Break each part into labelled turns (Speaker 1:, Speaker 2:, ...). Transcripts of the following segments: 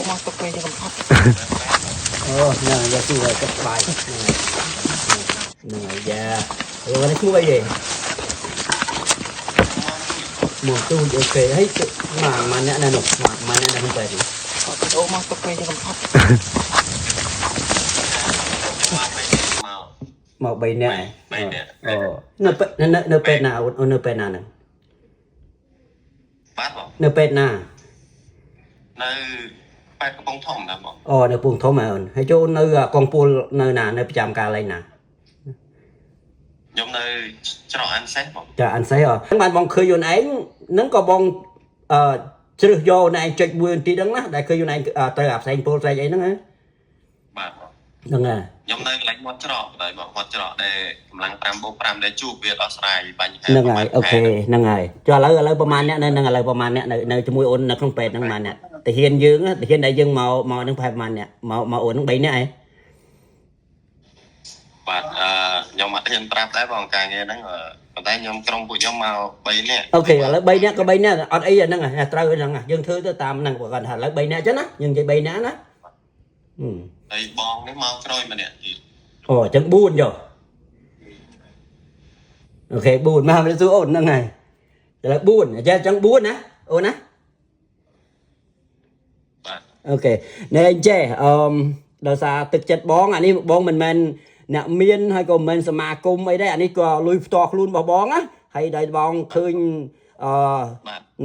Speaker 1: មកទៅពេលយើងកំផត់អូហ្នឹងយកទូឲ្យទឹកបាយហ្នឹងហើយយ៉ានេះឈ្មោះអីទេមកទូអូខេហើយមកអ្នកណានោះមកអ្នកណានោះទៅអូមកទៅពេលយើងកំផត់មក3នាក់អូនៅពេទ្យណាអូននៅពេទ្យណាហ្នឹង
Speaker 2: បាទបង
Speaker 1: នៅពេទ្យណា
Speaker 2: នៅពេទ្យកំពង់ធំណាបង
Speaker 1: អូនៅកំពង់ធំអូនហើយចូលនៅកងពលនៅណានៅប្រចាំការលេងណា
Speaker 2: ខ្ញុំនៅច្រកអានសេះបង
Speaker 1: ចាអានសេះហ្នឹងបានបងឃើញខ្លួនឯងហ្នឹងក៏បងជ្រើសយកខ្លួនឯងចុចមួយទីហ្នឹងណាដែលឃើញខ្លួនឯងត្រូវអាផ្សេងពលផ្សេងអីហ្នឹងណា
Speaker 2: បាទបង
Speaker 1: ហ្នឹងហើយ
Speaker 2: ខ្ញុំនៅកន្លែងមាត់ច្រកដែរបងមាត់ច្រកដែលកម្លាំង 5+5 ដែលជួបវាដោះស្រាយបញ្ហា
Speaker 1: ហ្នឹងហើយអូខេហ្នឹងហើយចុះឥឡូវប្រហែលអ្នកនៅហ្នឹងឥឡូវប្រហែលអ្នកនៅជាមួយអូននៅក្នុងពេទ្យហ្នឹងប្រហែលអ្នកទាហានយើងទាហានដែលយើងមកហ្នឹងប្រហែលអ្នកមកអូនហ្នឹង3នាក់ឯង
Speaker 2: បាទខ្ញុំអត់ហ៊ានប្រាប់ដែរបងការងារហ្នឹងប៉ុន្តែខ្ញុំក្រុមពួកខ្ញុំមក3នាក់
Speaker 1: អូខេឥឡូវ3នាក់ក៏3នាក់អត់អីហ្នឹងត្រូវហ្នឹងយើងធ្វើទៅតាមហ្នឹងគាត់ថាឥឡូវ3នាក់ចឹងណាយើងនិយាយ3នាក់ណា
Speaker 2: ហើយបងនេះមកក្រោយម្នាក់ទៀត
Speaker 1: អូអញ្ចឹង4ចុះអូខេ4មកមិនសួរអូនហ្នឹងហើយឥឡូវ4អញ្ចឹង4ណាអូនណា
Speaker 2: បាទ
Speaker 1: អូខេណែអញ្ចេះដោយសារទឹកចិត្តបងអានេះបងមិនមែនអ្នកមានហើយក៏មិនមែនសមាគមអីដែរអានេះក៏លុយផ្ទាល់ខ្លួនរបស់បងណាហើយដែលបងឃើញ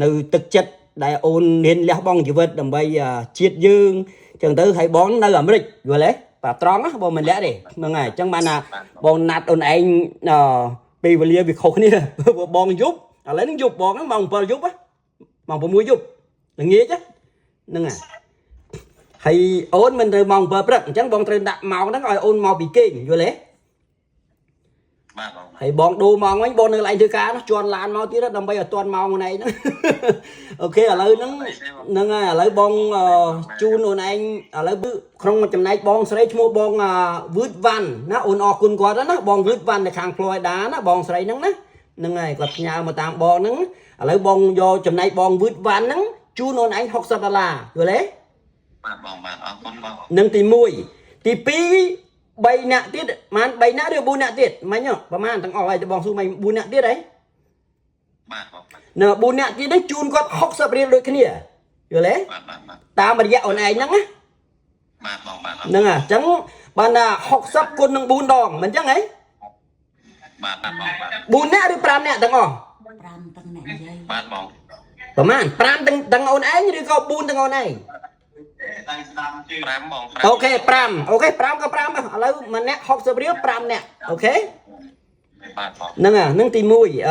Speaker 1: នៅទឹកចិត្តដែលអូនមានលះបង់ជីវិតដើម្បីជាតិយើងចឹងទៅហើយបងនៅអាមេរិកយល់ទេបាទត្រង់ណាបងមិនលាក់ទេហ្នឹងហើយអញ្ចឹងបានថាបងណាត់អូនឯងពេលវេលាវាខុសគ្នាបងយប់ឥឡូវហ្នឹងយប់បងហ្នឹងម៉ោង7យប់ម៉ោង6យប់ល្ងាចហ្នឹងហើយហើយអូនមិនត្រូវម៉ោង7ព្រឹកអញ្ចឹងបងត្រូវដាក់ម៉ោងហ្នឹងឲ្យអូនមកពីគេងយល់ទេ
Speaker 2: បាទបង
Speaker 1: ហើយបងដូរម៉ោងវិញបងនៅកន្លែងធ្វើការនោះជន់ឡានមកទៀតដើម្បីឲ្យទាន់ម៉ោងខ្លួនឯងហ្នឹងអូខេឥឡូវហ្នឹងហើយឥឡូវបងជូនអូនឯងឥឡូវក្នុងចំណែកបងស្រីឈ្មោះបងវឺតវ៉ាន់ណាអូនអរគុណគាត់ណាបងវឺតវ៉ាន់នៅខាង Florida ណាបងស្រីហ្នឹងណាហ្នឹងហើយគាត់ផ្ញើមកតាមបងហ្នឹងឥឡូវបងយកចំណែកបងវឺតវ៉ាន់ហ្នឹងជូនអូនឯង$60យល់ទេ
Speaker 2: បាទបងបាទអរគុណបង
Speaker 1: នឹងទី1ទី2 3នាក់ទៀតប្រហែល3នាក់ឬ4នាក់ទៀតមិញប្រហែលទាំងអស់ហើយបងសួរមិញ4នាក់ទៀតហី
Speaker 2: បាទបង
Speaker 1: នៅ4នាក់ទៀតនេះជូនគាត់$60ដូចគ្នាយល់ទេ
Speaker 2: បាទ
Speaker 1: តាមរយៈអូនឯងហ្នឹងណា
Speaker 2: បាទបងបាទ
Speaker 1: ហ្នឹងអញ្ចឹងបានថា60គុណនឹង4ដងមិនអញ្ចឹងហី
Speaker 2: បាទបងបាទ
Speaker 1: 4នាក់ឬ5នាក់ទាំងអស់
Speaker 3: 5ទាំងអ្នកនិយាយ
Speaker 2: បាទបង
Speaker 1: ប្រហែល5ទាំងអូនឯងឬក៏4ទាំងអូនឯង
Speaker 2: 5បង
Speaker 1: អូខេ5អូខេ5ក៏5ឥឡូវម្នាក់$60 5នាក់អូខេ
Speaker 2: បាទបង
Speaker 1: ហ្នឹងទី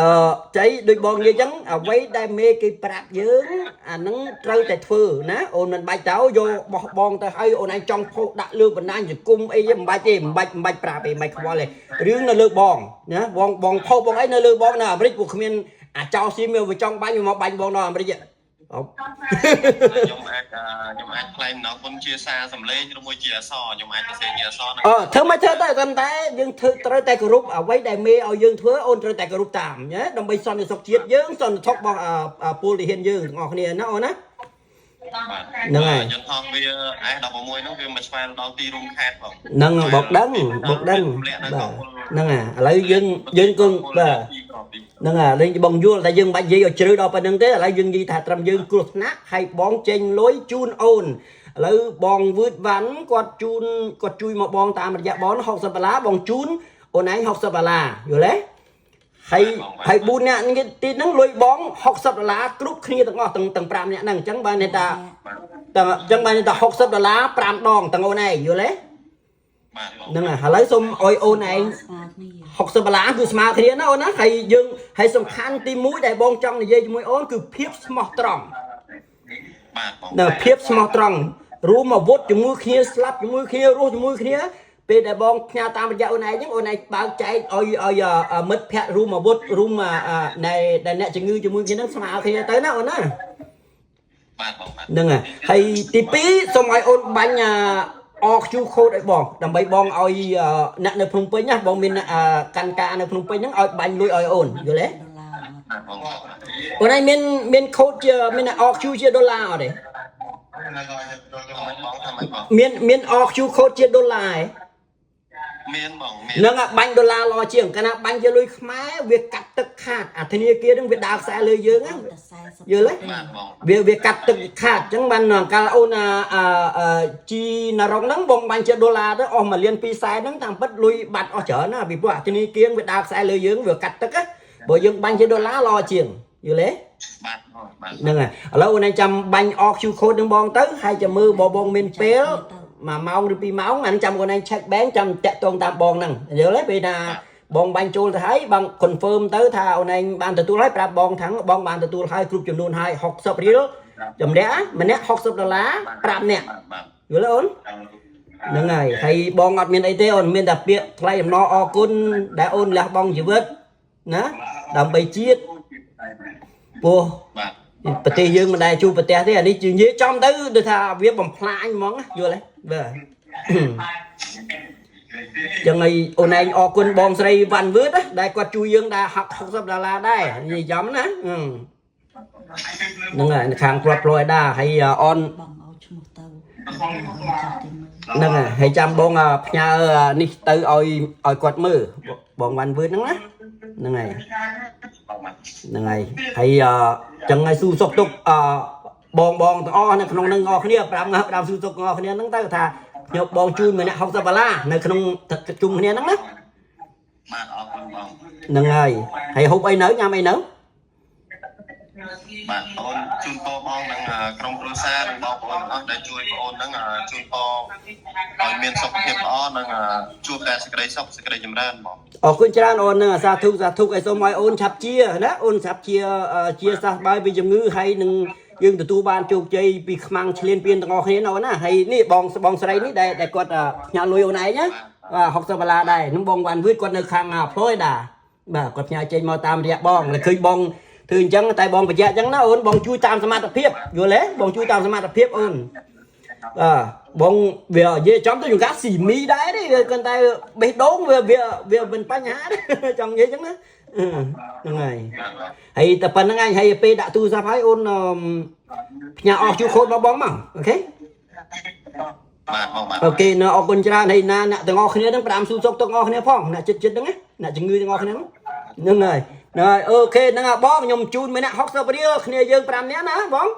Speaker 1: 1ចៃដូចបងនិយាយអញ្ចឹងអ្វីដែលមេគេប្រាប់យើងអាហ្នឹងត្រូវតែធ្វើណាអូនមិនបាច់ទៅយកបោះបងទៅឲ្យអូនឯងចង់ផុសដាក់លើបណ្ដាញសង្គមអីមិនបាច់ទេមិនបាច់ប្រាប់ទេមិនខ្វល់ទេរឿងនៅលើបងណាបងផុសបងអីនៅលើបងនៅអាមេរិកពួកគ្មានអាចោស៊ីមកចង់បាញ់មកបាញ់បងដល់អាមេរិក
Speaker 2: ខ្ញុំអាចខ្លែងនៅគុណជាសារសម្លេងឬមួយជាអក្សរខ្ញុំអាចទៅសេជាអក្សរហ្នឹង
Speaker 1: ធ្វើមិនធ្វើតែយើងធ្វើត្រូវតែគោរពអ្វីដែលមេឲ្យយើងធ្វើអូនត្រូវតែគោរពតាមណាដើម្បីសន្តិសុខជាតិយើងសន្តិសុខរបស់ពលទាហានយើងទាំងអស់គ្នាណាអូនណា
Speaker 2: ហ្នឹងហើយយន្តហោះវា S16 ហ្នឹងវាមកឆ្វែលដល់ទីរួមខេត្តបង
Speaker 1: ហ្នឹងបុកដឹងហ្នឹងឥឡូវយើងគង់បាទហ្នឹងលេងបងយល់តែយើងមិនបាច់និយាយឲ្យជ្រៅដល់ប៉ុណ្្នឹងទេឥឡូវយើងនិយាយថាត្រឹមយើងគ្រោះថ្នាក់ហើយបងចេញលុយជូនអូនឥឡូវបងវឺតវ៉ាន់គាត់ជួយមកបងតាមរយៈបង$60បងជូនអូនឯង$60យល់ទេហើយ4នាក់ទីហ្នឹងលុយបង$60គ្រប់គ្នាទាំងអស់ទាំង5នាក់ហ្នឹងអញ្ចឹងបានន័យថា$60 5ដងទាំងអូនឯងយល់ទេហ្នឹងហើយឥឡូវសូមអុយអូនឯង$60គឺស្មើគ្នាណាអូនណាហើយសំខាន់ទី1ដែលបងចង់និយាយជាមួយអូនគឺភាពស្មោះត្រង់
Speaker 2: បាទបង
Speaker 1: នៅភាពស្មោះត្រង់រួមអាវុធជាមួយគ្នាស្លាប់ជាមួយគ្នារស់ជាមួយគ្នាពេលដែលបងផ្ញើតាមរយៈអូនឯងហ្នឹងអូនឯងបើកចែកឲ្យមិត្តភ័ក្តិរួមអាវុធរួមដែលអ្នកជំងឺជាមួយគ្នាហ្នឹងស្មើគ្នាទៅណាអូនណា
Speaker 2: បាទបង
Speaker 1: ហ្នឹងហើយទី2សូមឲ្យអូនបាញ់RQ code ឲ្យបងដើម្បីបងឲ្យអ្នកនៅភ្នំពេញណាបងមានកាន់ការនៅភ្នំពេញហ្នឹងឲ្យបាញ់លុយឲ្យអូនយល់ទេអូនឯងមាន code ជាមាន RQ ជាដុល្លារអត់ទេ មានអរ Q code ជាដុល្លារ
Speaker 2: មានបង
Speaker 1: ហ្នឹងបាញ់ដុល្លារល្អជាងកាលណាបាញ់ជាលុយខ្មែរវាកាត់ទឹកខាតអាធនាគារហ្នឹងវាដើរខ្សែលើយើងហ្នឹងយល់ទេវាកាត់ទឹកខាតអញ្ចឹងបានកាលអូនជីណារុងហ្នឹងបងបាញ់ជាដុល្លារទៅអស់1លាន2សែនហ្នឹងតាមពិតលុយបាត់អស់ច្រើនណាពីព្រោះអាធនាគារវាដើរខ្សែលើយើងវាកាត់ទឹកបើយើងបាញ់ជាដុល្លារល្អជាងយល់ទេហ្នឹងហើយឥឡូវអូនឯងចាំបាញ់អរ Q code នឹងបងទៅហើយចាំមើលបងមានពេល1ម៉ោងឬ2ម៉ោងអានឹងចាំអូនឯង check bank ចាំតាក់ទងតាមបងហ្នឹងយល់ទេពេលណាបងបាញ់ចូលទៅហើយបង confirm ទៅថាអូនឯងបានទទួលហើយប្រាប់បងថាបងបានទទួលហើយគ្រប់ចំនួនហើយ60រៀលចម្រាក់ម្នាក់$60 5នាក់យល់ទេអូនហ្នឹងហើយបងអត់មានអីទេអូនមានតែពាក្យថ្លៃអំណរអរគុណដែលអូនលះបង់ជីវិតណាដើម្បីជាតិពោះប្រទេសយើងមិនដែលជួបប្រទេសទេអានេះនិយាយចំទៅដូចថាវាបំផ្លាញហ្មងយល់ទេបាទចឹងហើយអូនឯងអរគុណបងស្រីវ៉ាន់វឺតដែលគាត់ជួយយើងដែរ$60ដែរនិយាយចំណាហ្នឹងហើយនៅខាងគ្រាប់ Florida ហើយអន
Speaker 3: បងឲ្យឈ្មោះទៅ
Speaker 1: ហ្នឹងហើយចាំបងផ្ញើនេះទៅឲ្យគាត់មើលបងវ៉ាន់វឺតហ្នឹងណាហ្នឹងហើយហើយចឹងហើយស៊ូសុកទុកបងទាំងអស់នៅក្នុងនឹងអស់គ្នា5ស៊ូសុកទាំងអស់គ្នាហ្នឹងទៅថាខ្ញុំបងជួយម្នាក់$60នៅក្នុងជុំគ្នាហ្នឹងណា
Speaker 2: បាទអរគុណបង
Speaker 1: ហ្នឹងហើយហូបអីនៅញ៉ាំអីនៅ
Speaker 2: បាទអូនជូនពរបងនឹងក្រុមគ្រួសារនិងបងប្អូនអស់ដែលជួយបងអូនហ្នឹងជូនពរឲ្យមានសុខភាពល្អនិងជួបតែសេចក្តីសុខសេចក្តីចម្រើនបង
Speaker 1: អរគុណច្រើនអូនហ្នឹងសាធុឲ្យសូមឲ្យអូនឆាប់ជាណាអូនឆាប់ជាសះស្បើយពីជំងឺហើយនឹងយើងទទួលបានជោគជ័យពីខ្មាំងឆ្លៀនពៀនទាំងអស់គ្នាណាអូនណាហើយនេះបងស្រីនេះដែលគាត់ផ្ញើលុយអូនឯងណា$60ដែរនឹងបងវ៉ាន់វឺតគាត់នៅខាង Florida បាទគាត់ផ្ញើចេញមកតាមរយៈបងឃើញបងធ្វើអញ្ចឹងតែបងបញ្ជាក់អញ្ចឹងណាអូនបងជួយតាមសមត្ថភាពយល់ទេបងជួយតាមសមត្ថភាពអូនបងវានិយាយចំទៅយើងកាស៊ីមីដែរទេគាត់តែបេះដូងវាមិនបញ្ហាទេចង់និយាយអញ្ចឹងណាហ្នឹងហើយតែប៉ុណ្្នឹងឯងហើយពេលដាក់ទូរស័ព្ទហើយអូនផ្ញើអស់ជួខូតរបស់បងមកអូខេ
Speaker 2: បាទបងបាទ
Speaker 1: អូខេអរគុណច្រើនហើយណាអ្នកទាំងអស់គ្នាហ្នឹង5ស៊ូសុកទាំងអស់គ្នាផងអ្នកចិត្តហ្នឹងណាអ្នកជំងឺទាំងអស់គ្នាហ្នឹងហើយអូខេហ្នឹងបងខ្ញុំជូនម្នាក់$60រៀលគ្នាយើង5នាក់ណាបង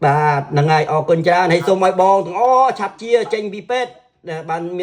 Speaker 1: បាទហ្នឹងហើយអរគុណច្រើនហើយសូមឲ្យបងទាំងអស់ឆាប់ជាចេញពីពេទ្យបាន